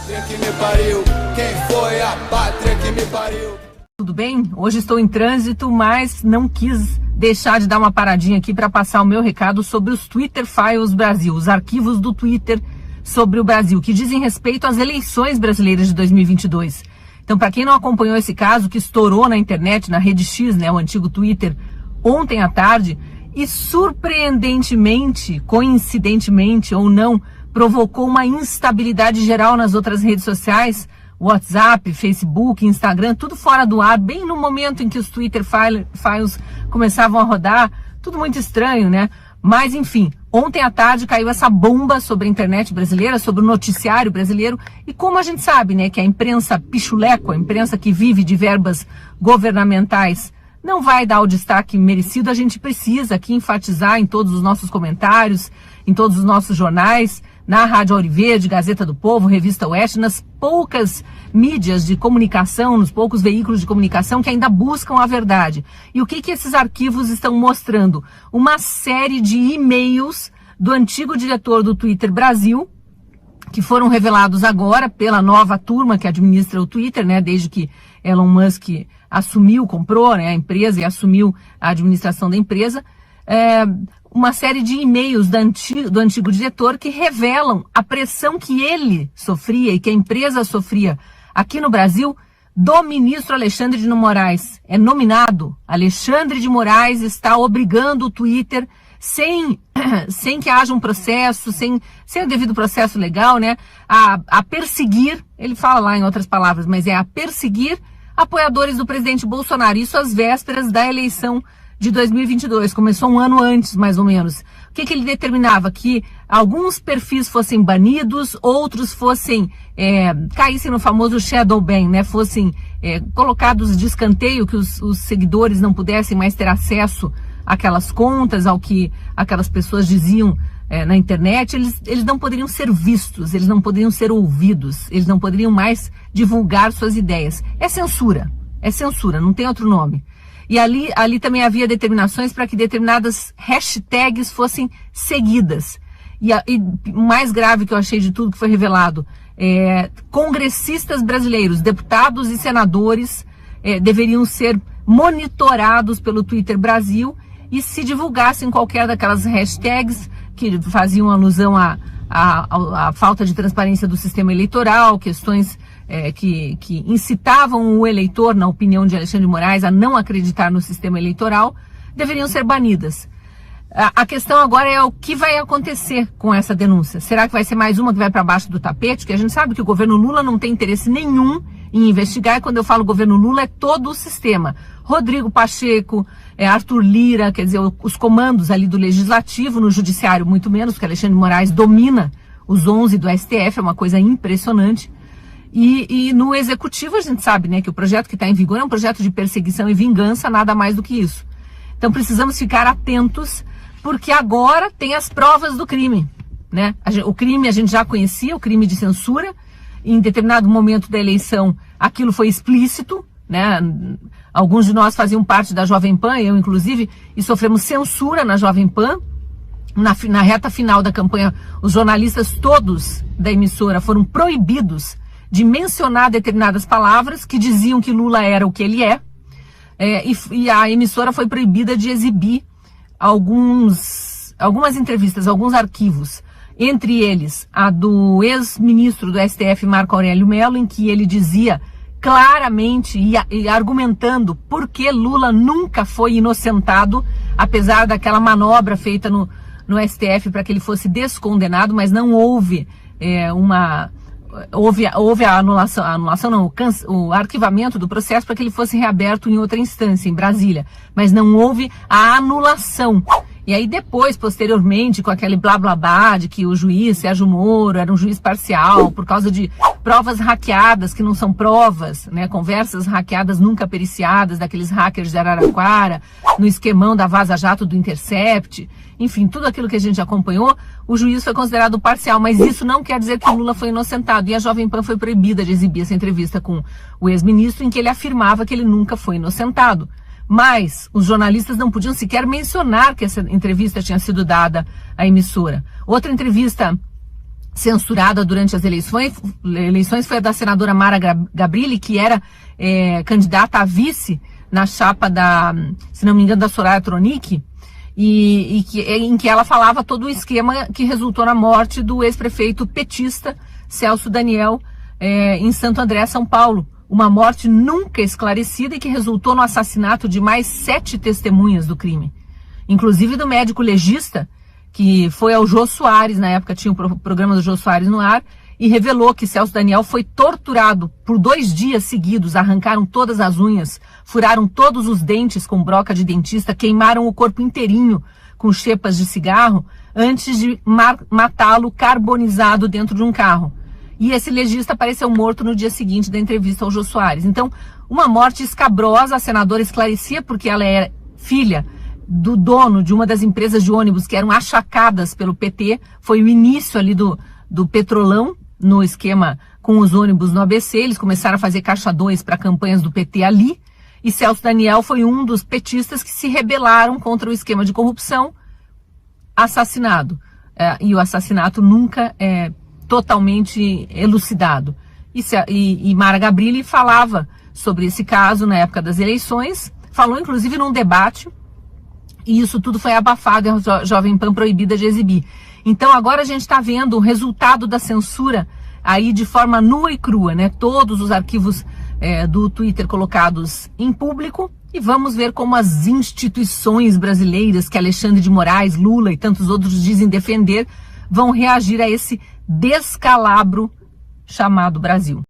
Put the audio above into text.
Pátria que me pariu, quem foi a pátria que me pariu? Tudo bem? Hoje estou em trânsito, mas não quis deixar de dar uma paradinha aqui para passar o meu recado sobre os Twitter Files Brasil, os arquivos do Twitter sobre o Brasil, que dizem respeito às eleições brasileiras de 2022. Então, para quem não acompanhou esse caso, que estourou na internet, na Rede X, né, o antigo Twitter, ontem à tarde, e surpreendentemente, coincidentemente ou não, provocou uma instabilidade geral nas outras redes sociais, WhatsApp, Facebook, Instagram, tudo fora do ar, bem no momento em que os Twitter Files começavam a rodar, tudo muito estranho, né? Mas, enfim, ontem à tarde caiu essa bomba sobre a internet brasileira, sobre o noticiário brasileiro, e como a gente sabe, né, que a imprensa pichuleco, a imprensa que vive de verbas governamentais, não vai dar o destaque merecido, a gente precisa aqui enfatizar em todos os nossos comentários, em todos os nossos jornais, na Rádio Auriverde, Gazeta do Povo, Revista Oeste, nas poucas mídias de comunicação, nos poucos veículos de comunicação que ainda buscam a verdade. E o que esses arquivos estão mostrando? Uma série de e-mails do antigo diretor do Twitter Brasil, que foram revelados agora pela nova turma que administra o Twitter, né, desde que Elon Musk assumiu, comprou, né, a empresa e assumiu a administração da empresa, uma série de e-mails do antigo diretor que revelam a pressão que ele sofria e que a empresa sofria aqui no Brasil do ministro Alexandre de Moraes. É nominado. Alexandre de Moraes está obrigando o Twitter, sem que haja um processo, sem o devido processo legal, né, a perseguir, ele fala lá em outras palavras, mas é a perseguir apoiadores do presidente Bolsonaro. Isso às vésperas da eleição de 2022, começou um ano antes, mais ou menos. O que ele determinava? Que alguns perfis fossem banidos, outros fossem, caíssem no famoso shadow ban, né? Fossem colocados de escanteio, que os seguidores não pudessem mais ter acesso àquelas contas, ao que aquelas pessoas diziam na internet. Eles não poderiam ser vistos, eles não poderiam ser ouvidos, eles não poderiam mais divulgar suas ideias. É censura, não tem outro nome. E ali também havia determinações para que determinadas hashtags fossem seguidas. E o mais grave que eu achei de tudo que foi revelado, congressistas brasileiros, deputados e senadores deveriam ser monitorados pelo Twitter Brasil, e se divulgassem qualquer daquelas hashtags que faziam alusão à falta de transparência do sistema eleitoral, questões que incitavam o eleitor, na opinião de Alexandre de Moraes, a não acreditar no sistema eleitoral, deveriam ser banidas. A questão agora é o que vai acontecer com essa denúncia. Será que vai ser mais uma que vai para baixo do tapete? Porque a gente sabe que o governo Lula não tem interesse nenhum em investigar, e quando eu falo governo Lula é todo o sistema. Rodrigo Pacheco, Arthur Lira, quer dizer, os comandos ali do Legislativo, no Judiciário muito menos, porque Alexandre de Moraes domina os 11 do STF, é uma coisa impressionante. E no Executivo a gente sabe, né, que o projeto que está em vigor é um projeto de perseguição e vingança, nada mais do que isso. Então precisamos ficar atentos, porque agora tem as provas do crime, né? O crime a gente já conhecia, o crime de censura. Em determinado momento da eleição aquilo foi explícito, né? Alguns de nós faziam parte da Jovem Pan, eu inclusive, e sofremos censura na Jovem Pan. Na reta final da campanha, os jornalistas todos da emissora foram proibidos de mencionar determinadas palavras que diziam que Lula era o que ele é, e a emissora foi proibida de exibir algumas entrevistas, alguns arquivos, entre eles a do ex-ministro do STF, Marco Aurélio Mello, em que ele dizia claramente e argumentando por que Lula nunca foi inocentado, apesar daquela manobra feita no STF para que ele fosse descondenado, mas não houve houve a anulação não, o arquivamento do processo para que ele fosse reaberto em outra instância, em Brasília, mas não houve a anulação. E aí depois, posteriormente, com aquele blá blá blá de que o juiz Sérgio Moro era um juiz parcial por causa de provas hackeadas que não são provas, né? Conversas hackeadas nunca periciadas daqueles hackers de Araraquara, no esquemão da Vaza Jato do Intercept, enfim, tudo aquilo que a gente acompanhou, o juiz foi considerado parcial, mas isso não quer dizer que o Lula foi inocentado. E a Jovem Pan foi proibida de exibir essa entrevista com o ex-ministro em que ele afirmava que ele nunca foi inocentado. Mas os jornalistas não podiam sequer mencionar que essa entrevista tinha sido dada à emissora. Outra entrevista censurada durante as eleições foi a da senadora Mara Gabrilli, que era candidata a vice na chapa da, se não me engano, da Soraya Tronic, em que ela falava todo o esquema que resultou na morte do ex-prefeito petista Celso Daniel em Santo André, São Paulo. Uma morte nunca esclarecida e que resultou no assassinato de mais 7 testemunhas do crime, inclusive do médico legista, que foi ao Jô Soares, na época tinha o programa do Jô Soares no ar, e revelou que Celso Daniel foi torturado por 2 dias seguidos, arrancaram todas as unhas, furaram todos os dentes com broca de dentista, queimaram o corpo inteirinho com xepas de cigarro, antes de matá-lo carbonizado dentro de um carro. E esse legista apareceu morto no dia seguinte da entrevista ao Jô Soares. Então, uma morte escabrosa, a senadora esclarecia porque ela era filha do dono de uma das empresas de ônibus que eram achacadas pelo PT, foi o início ali do Petrolão, no esquema com os ônibus no ABC, eles começaram a fazer caixa 2 para campanhas do PT ali, e Celso Daniel foi um dos petistas que se rebelaram contra o esquema de corrupção, assassinado. E o assassinato nunca é totalmente elucidado. E Mara Gabrilli falava sobre esse caso na época das eleições, falou inclusive num debate, e isso tudo foi abafado, a Jovem Pan proibida de exibir. Então agora a gente está vendo o resultado da censura aí de forma nua e crua, né? Todos os arquivos do Twitter colocados em público, e vamos ver como as instituições brasileiras que Alexandre de Moraes, Lula e tantos outros dizem defender vão reagir a esse descalabro chamado Brasil.